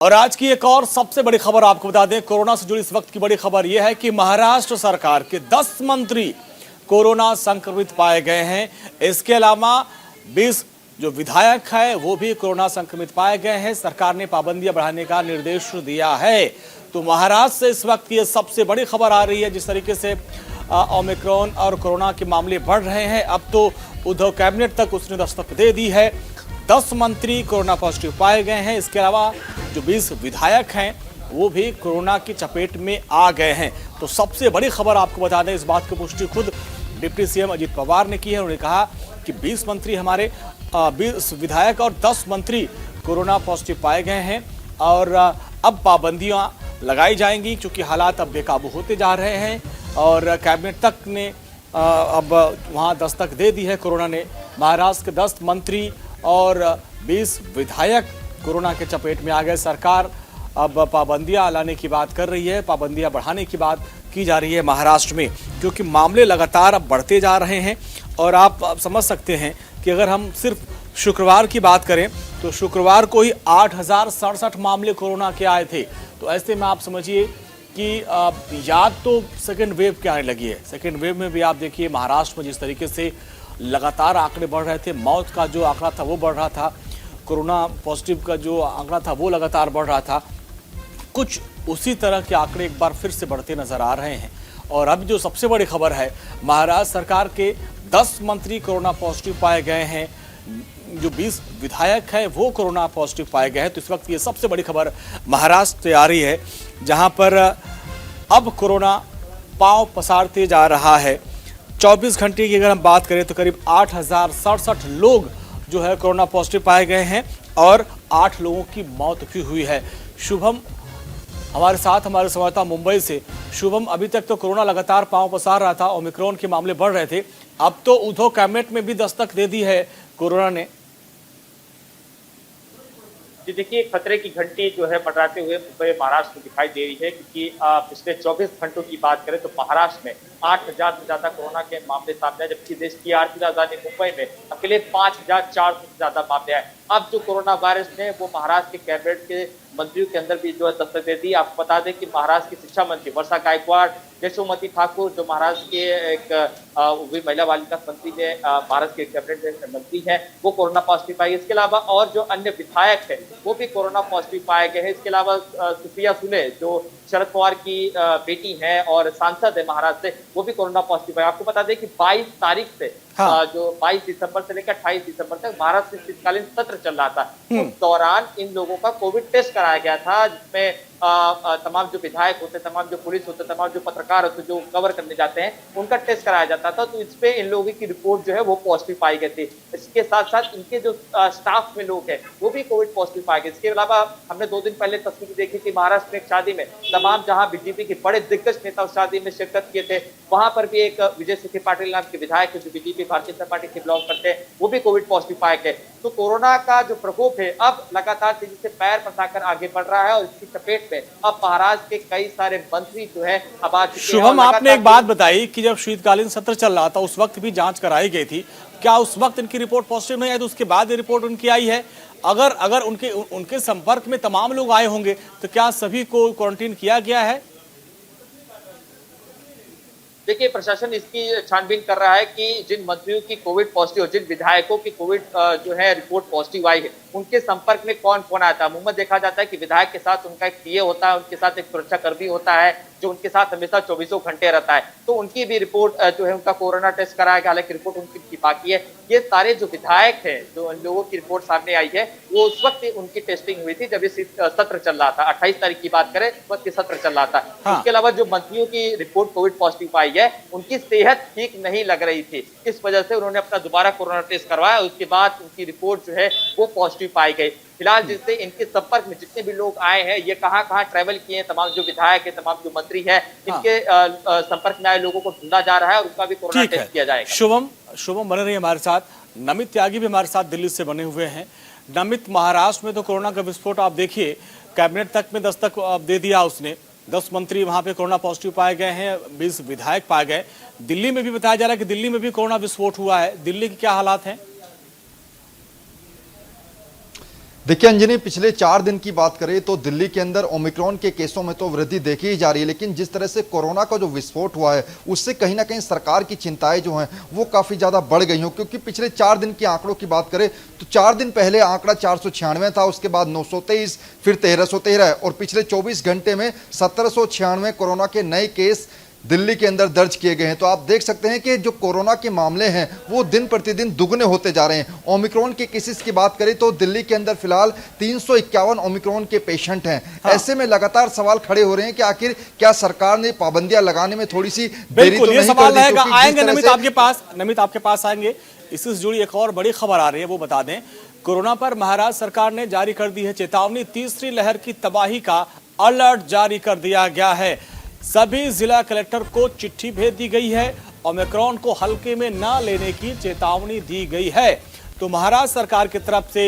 और आज की एक और सबसे बड़ी खबर आपको बता दें, कोरोना से जुड़ी इस वक्त की बड़ी खबर यह है कि महाराष्ट्र सरकार के 10 मंत्री कोरोना संक्रमित पाए गए हैं। इसके अलावा 20 जो विधायक है वो भी कोरोना संक्रमित पाए गए हैं। सरकार ने पाबंदियां बढ़ाने का निर्देश दिया है। तो महाराष्ट्र से इस वक्त ये सबसे बड़ी खबर आ रही है। जिस तरीके से ओमिक्रॉन और कोरोना के मामले बढ़ रहे हैं, अब तो उद्धव कैबिनेट तक उसने दस्तक दे दी है। 10 मंत्री कोरोना पॉजिटिव पाए गए हैं। इसके अलावा जो 20 विधायक हैं वो भी कोरोना की चपेट में आ गए हैं। तो सबसे बड़ी खबर आपको बता दें, इस बात की पुष्टि खुद डिप्टी सीएम अजित पवार ने की है। उन्होंने कहा कि 20 मंत्री हमारे 20 विधायक और 10 मंत्री कोरोना पॉजिटिव पाए गए हैं और अब पाबंदियां लगाई जाएंगी क्योंकि हालात अब बेकाबू होते जा रहे हैं। और कैबिनेट तक ने अब वहां दस्तक दे दी है। कोरोना ने महाराष्ट्र के 10 मंत्री और 20 विधायक कोरोना के चपेट में आ गए। सरकार अब पाबंदियां लाने की बात कर रही है, पाबंदियां बढ़ाने की बात की जा रही है महाराष्ट्र में, क्योंकि मामले लगातार अब बढ़ते जा रहे हैं। और आप समझ सकते हैं कि अगर हम सिर्फ शुक्रवार की बात करें तो शुक्रवार को ही 8067 मामले कोरोना के आए थे। तो ऐसे में आप समझिए कि याद तो सेकेंड वेव के आने लगी है। सेकेंड वेव में भी आप देखिए महाराष्ट्र में जिस तरीके से लगातार आंकड़े बढ़ रहे थे, मौत का जो आंकड़ा था वो बढ़ रहा था, कोरोना पॉजिटिव का जो आंकड़ा था वो लगातार बढ़ रहा था। कुछ उसी तरह के आंकड़े एक बार फिर से बढ़ते नजर आ रहे हैं। और अब जो सबसे बड़ी खबर है, महाराष्ट्र सरकार के 10 मंत्री कोरोना पॉजिटिव पाए गए हैं, जो 20 विधायक हैं वो कोरोना पॉजिटिव पाए गए हैं। तो इस वक्त ये सबसे बड़ी खबर महाराष्ट्र से आ रही है, जहां पर अब कोरोना पांव पसारते जा रहा है। 24 घंटे की अगर हम बात करें तो करीब 8067 लोग जो है कोरोना पॉजिटिव पाए गए हैं और 8 लोगों की मौत भी हुई है। शुभम हमारे साथ, हमारे संवाददाता मुंबई से। शुभम, अभी तक तो कोरोना लगातार पांव पसार रहा था, ओमिक्रॉन के मामले बढ़ रहे थे, अब तो उद्धव कैबिनेट में भी दस्तक दे दी है कोरोना ने। जी देखिए, खतरे की घंटी जो है मंडराते हुए मुंबई महाराष्ट्र में दिखाई दे रही है, क्योंकि पिछले 24 घंटों की बात करें तो महाराष्ट्र में 8000 से ज्यादा कोरोना के मामले सामने आए, जबकि देश की आर्थिक राजधानी मुंबई में अकेले 5400 से ज्यादा मामले आए। अब जो कोरोना वायरस ने वो महाराष्ट्र के कैबिनेट के मंत्रियों के अंदर भी जो है दस्तक दे दी। आपको बता दें कि महाराष्ट्र की शिक्षा मंत्री वर्षा गायकवाड़, यशोमती ठाकुर जो महाराष्ट्र के एक महिला बाल विकास मंत्री है, भारत के कैबिनेट में मंत्री है, वो कोरोना पॉजिटिव पाई। इसके अलावा और जो अन्य विधायक है वो भी कोरोना पॉजिटिव पाए गए हैं। इसके अलावा सुप्रिया सुले जो शरद पवार की बेटी है और सांसद है महाराष्ट्र से, वो भी कोरोना पॉजिटिव है। आपको बता दें कि 22 तारीख से जो 22 दिसंबर से लेकर 28 दिसंबर तक महाराष्ट्र में शीतकालीन सत्र चल रहा था। उस दौरान इन लोगों का कोविड टेस्ट कराया गया था, जिसमें तमाम जो विधायक होते, तमाम जो पुलिस होते, तमाम जो पत्रकार होते जो कवर करने जाते हैं, उनका टेस्ट कराया जाता था। तो इस पे इन लोगों की रिपोर्ट जो है वो पॉजिटिव पाई गई थी। इसके साथ साथ इनके जो स्टाफ में लोग हैं वो भी कोविड पॉजिटिव पाए गए। इसके अलावा हमने 2 दिन पहले तस्वीर देखी थी महाराष्ट्र में एक शादी में, तमाम जहां बीजेपी के बड़े दिग्गज नेता उस शादी में शिरकत किए थे, वहां पर भी एक विजय सुखी पाटिल नाम के विधायक जो बीजेपी भारतीय जनता पार्टी से बिलोंग करते हैं, वो भी कोविड पॉजिटिव पाए गए। तो कोरोना का जो प्रकोप है अब लगातार तेजी से पैर पसारकर आगे बढ़ रहा है और इसकी चपेट में अब महाराष्ट्र के कई सारे मंत्री जो है अब आ चुके हैं। शुभम, आपने एक बात बताई कि जब शीतकालीन सत्र चल रहा था उस वक्त भी जांच कराई गई थी, क्या उस वक्त इनकी रिपोर्ट पॉजिटिव नहीं आई तो उसके बाद ये रिपोर्ट उनकी आई है? अगर उनके संपर्क में तमाम लोग आए होंगे तो क्या सभी को क्वारंटीन किया गया है? देखिए, प्रशासन इसकी छानबीन कर रहा है कि जिन मंत्रियों की कोविड पॉजिटिव, जिन विधायकों की कोविड जो है रिपोर्ट पॉजिटिव आई है, उनके संपर्क में कौन कौन आया था। अमूमन देखा जाता है कि विधायक के साथ उनका एक पीए होता है, उनके साथ एक सुरक्षाकर्मी होता है जो उनके साथ हमेशा 24 घंटे रहता है। तो उनकी भी रिपोर्ट जो है उनका कोरोना टेस्ट कराया गया, हालांकि रिपोर्ट उनकी बाकी है। ये सारे जो विधायक हैं, जो लोगों की रिपोर्ट सामने आई है, वो उस वक्त उनकी टेस्टिंग हुई थी जब ये सत्र चल रहा था। 28 तारीख की बात करें, उस वक्त सत्र चल रहा था। इसके अलावा जो मंत्रियों की रिपोर्ट कोविड पॉजिटिव आई है, उनकी सेहत ठीक नहीं लग रही थी, इस वजह से उन्होंने अपना दोबारा कोरोना टेस्ट करवाया। उसके बाद उनकी रिपोर्ट जो है वो पॉजिटिव पाई गई। फिलहाल जिससे इनके संपर्क में जितने भी लोग आए हैं, ये कहां ट्रैवल किए हैं, तमाम जो विधायक है, तमाम जो मंत्री हैं, इनके संपर्क में आए लोगों को ढूंढा जा रहा है और उनका भी कोरोना टेस्ट किया जाएगा। शुभम बने रही हमारे साथ। नमित त्यागी भी हमारे साथ दिल्ली से बने हुए हैं। नमित, महाराष्ट्र में तो कोरोना का विस्फोट आप देखिए, कैबिनेट तक में दस्तक दे दिया उसने। 10 मंत्री वहां पे कोरोना पॉजिटिव पाए गए हैं, 20 विधायक पाए गए। दिल्ली में भी बताया जा रहा है कि दिल्ली में भी कोरोना विस्फोट हुआ है। दिल्ली के क्या हालात हैं? देखिए अंजनी, पिछले 4 दिन की बात करें तो दिल्ली के अंदर ओमिक्रॉन के केसों में तो वृद्धि देखी ही जा रही है, लेकिन जिस तरह से कोरोना का जो विस्फोट हुआ है उससे कहीं ना कहीं सरकार की चिंताएं जो हैं वो काफी ज्यादा बढ़ गई हैं। क्योंकि पिछले 4 दिन के आंकड़ों की बात करें तो 4 दिन पहले आंकड़ा 496 था, उसके बाद 923, फिर 1313 और पिछले 24 घंटे में 1796 कोरोना के नए केस दिल्ली के अंदर दर्ज किए गए हैं। तो आप देख सकते हैं कि जो कोरोना के मामले हैं वो दिन प्रतिदिन दुगने होते जा रहे हैं। ओमिक्रॉन के केसेस की बात करें तो दिल्ली के अंदर फिलहाल 351 ओमिक्रॉन के पेशेंट हैं। हाँ। ऐसे में लगातार सवाल खड़े हो रहे हैं कि आखिर क्या सरकार ने पाबंदियां लगाने में थोड़ी सी देरी तो नहीं कर दी? आएंगे नमित आपके पास आएंगे। इससे जुड़ी एक और बड़ी खबर आ रही है, वो बता दें। कोरोना पर महाराष्ट्र सरकार ने जारी कर दी है चेतावनी। तीसरी लहर की तबाही का अलर्ट जारी कर दिया गया है। सभी जिला कलेक्टर को चिट्ठी भेज दी गई है। ओमिक्रॉन को हल्के में न लेने की चेतावनी दी गई है। तो महाराष्ट्र सरकार की तरफ से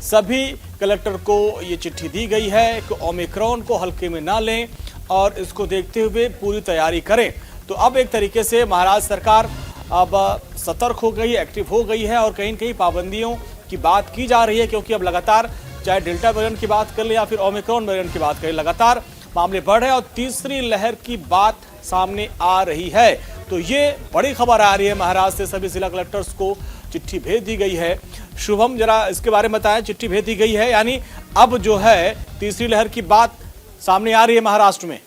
सभी कलेक्टर को ये चिट्ठी दी गई है कि ओमिक्रॉन को हल्के में न लें और इसको देखते हुए पूरी तैयारी करें। तो अब एक तरीके से महाराष्ट्र सरकार अब सतर्क हो गई, एक्टिव हो गई है और कहीं न कहीं पाबंदियों की बात की जा रही है। क्योंकि अब लगातार चाहे डेल्टा वेरिएंट की बात कर ले या फिर ओमिक्रॉन वेरिएंट की बात करें, लगातार मामले बढ़ रहे हैं और तीसरी लहर की बात सामने आ रही है। तो ये बड़ी खबर आ रही है, महाराष्ट्र से सभी जिला कलेक्टर्स को चिट्ठी भेज दी गई है। शुभम, जरा इसके बारे में बताएं। चिट्ठी भेज दी गई है यानी अब जो है तीसरी लहर की बात सामने आ रही है महाराष्ट्र में।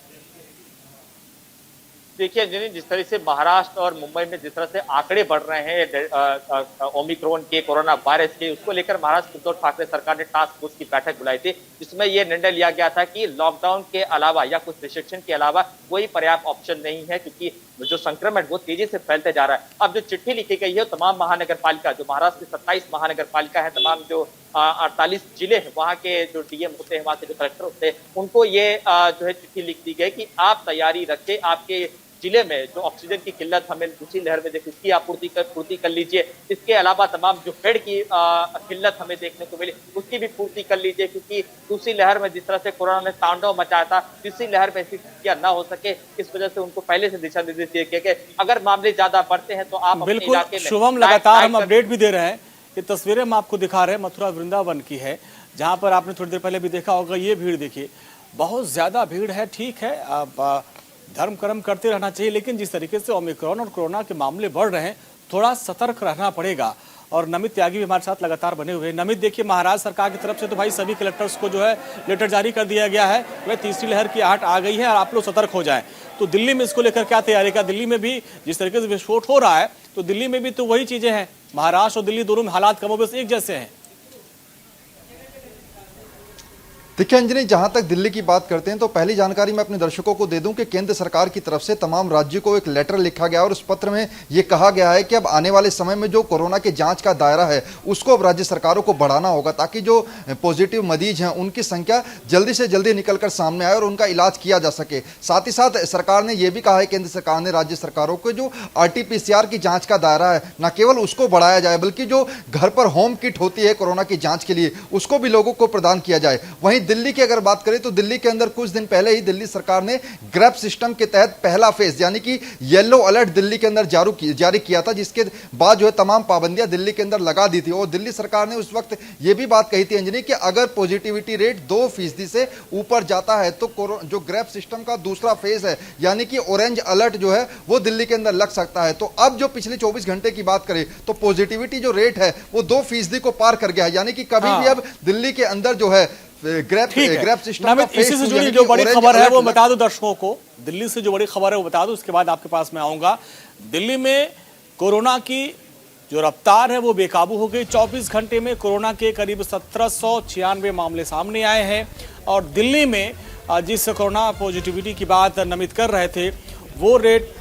देखिए, जिस तरह से महाराष्ट्र और मुंबई में जिस तरह से आंकड़े बढ़ रहे हैं ओमिक्रॉन के, कोरोना वायरस के, उसको लेकर महाराष्ट्र उद्धव ठाकरे सरकार ने टास्क फोर्स की बैठक बुलाई थी, जिसमें यह निर्णय लिया गया था कि लॉकडाउन के अलावा या कुछ रिस्ट्रिक्शन के अलावा कोई पर्याप्त ऑप्शन नहीं है, क्योंकि जो संक्रमण वो तेजी से फैलते जा रहा है। अब जो चिट्ठी लिखी गई है तमाम महानगर पालिका, जो महाराष्ट्र की 27 महानगर पालिका है, तमाम जो 48 जिले हैं, वहाँ के जो डीएम होते हैं, वहाँ के जो कलेक्टर होते हैं, उनको ये जो है चिट्ठी लिख दी गई कि आप तैयारी रखें, आपके जिले में जो ऑक्सीजन की किल्लत हमें दूसरी लहर में देखी, उसकी आप पूर्ति कर लीजिए। इसके अलावा तमाम जो बेड की किल्लत हमें देखने को मिली, उसकी भी पूर्ति कर लीजिए, क्योंकि दूसरी लहर में जिस तरह से कोरोना ने तांडव मचाया था, तीसरी लहर में ऐसी स्थितियां ना हो सके, इस वजह से उनको पहले से दिशा निर्देश दिए गए कि अगर मामले ज्यादा बढ़ते हैं तो आप अपने इलाके में। शुभम, लगातार हम अपडेट भी दे रहे हैं। ये तस्वीरें हम आपको दिखा रहे हैं मथुरा वृंदावन की है, जहां पर आपने थोड़ी देर पहले भी देखा होगा। ये भीड़ देखिए, बहुत ज्यादा भीड़ है। ठीक है, आप धर्म कर्म करते रहना चाहिए, लेकिन जिस तरीके से ओमिक्रॉन और कोरोना के मामले बढ़ रहे हैं, थोड़ा सतर्क रहना पड़ेगा। और नमित त्यागी भी हमारे साथ लगातार बने हुए हैं। नमित, देखिए, महाराष्ट्र सरकार की तरफ से तो भाई सभी कलेक्टर्स को जो है लेटर जारी कर दिया गया है, वह तीसरी लहर की आहट आ गई है और आप लोग सतर्क हो जाएं। तो दिल्ली में इसको लेकर क्या तैयारी का? दिल्ली में भी जिस तरीके से विस्फोट हो रहा है, तो दिल्ली में भी तो वही चीजें हैं। महाराष्ट्र और दिल्ली दोनों में हालात कमोबेश एक जैसे हैं। देखिए अंजनी, जहां तक दिल्ली की बात करते हैं तो पहली जानकारी मैं अपने दर्शकों को दे दूं कि केंद्र सरकार की तरफ से तमाम राज्यों को एक लेटर लिखा गया और उस पत्र में यह कहा गया है कि अब आने वाले समय में जो कोरोना के जांच का दायरा है उसको अब राज्य सरकारों को बढ़ाना होगा, ताकि जो पॉजिटिव मरीज हैं उनकी संख्या जल्दी से जल्दी निकलकर सामने आए और उनका इलाज किया जा सके। साथ ही साथ सरकार ने यह भी कहा है, केंद्र सरकार ने राज्य सरकारों को, जो RT-PCR की जांच का दायरा है न केवल उसको बढ़ाया जाए, बल्कि जो घर पर होम किट होती है कोरोना की जांच के लिए, उसको भी लोगों को प्रदान किया जाए। वहीं दिल्ली की अगर बात करें तो दिल्ली के अंदर कुछ दिन पहले ही दिल्ली सरकार ने ग्रैब सिस्टम के तहत पहला फेज यानी कि येलो अलर्ट दिल्ली के अंदर जारी किया था, जिसके बाद जो है तमाम पाबंदियां दिल्ली के अंदर लगा दी थी। और दिल्ली सरकार ने उस वक्त यह भी बात कही थी अंजनी कि अगर पॉजिटिविटी रेट 2% से ऊपर जाता है तो जो ग्रैब सिस्टम का दूसरा फेज है यानी कि ऑरेंज अलर्ट जो है वो दिल्ली के अंदर लग सकता है। तो अब जो पिछले 24 घंटे की बात करें तो पॉजिटिविटी जो रेट है वो 2% को पार कर गया है, यानी कि कभी भी अब दिल्ली के अंदर जो है ग्रैब सिस्टम का इसी से जुड़ी जो बड़ी खबर है वो बता दो दर्शकों को। दिल्ली से जो बड़ी खबर है वो बता दो, उसके बाद आपके पास मैं आऊंगा। दिल्ली में कोरोना की जो रफ्तार है वो बेकाबू हो गई। 24 घंटे में कोरोना के करीब 1796 मामले सामने आए हैं और दिल्ली में जिस कोरोना पॉजिटिविटी की बात नमित कर रहे थे वो रेट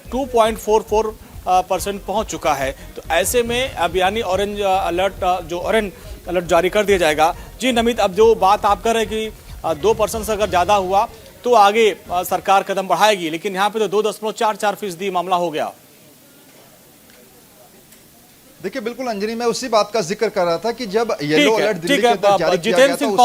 2.44% पहुंच चुका है। तो ऐसे में अब यानी ऑरेंज अलर्ट जारी कर दिया जाएगा। जी नमित, अब जो बात आप कर रहे हैं कि 2% से अगर ज्यादा हुआ तो आगे सरकार कदम बढ़ाएगी, लेकिन यहाँ पे तो 2.44% मामला हो गया। देखिए बिल्कुल अंजनी, मैं उसी बात का जिक्र कर रहा था कि जब येलो अलर्ट दिल्ली के अंदर जारी किया गया था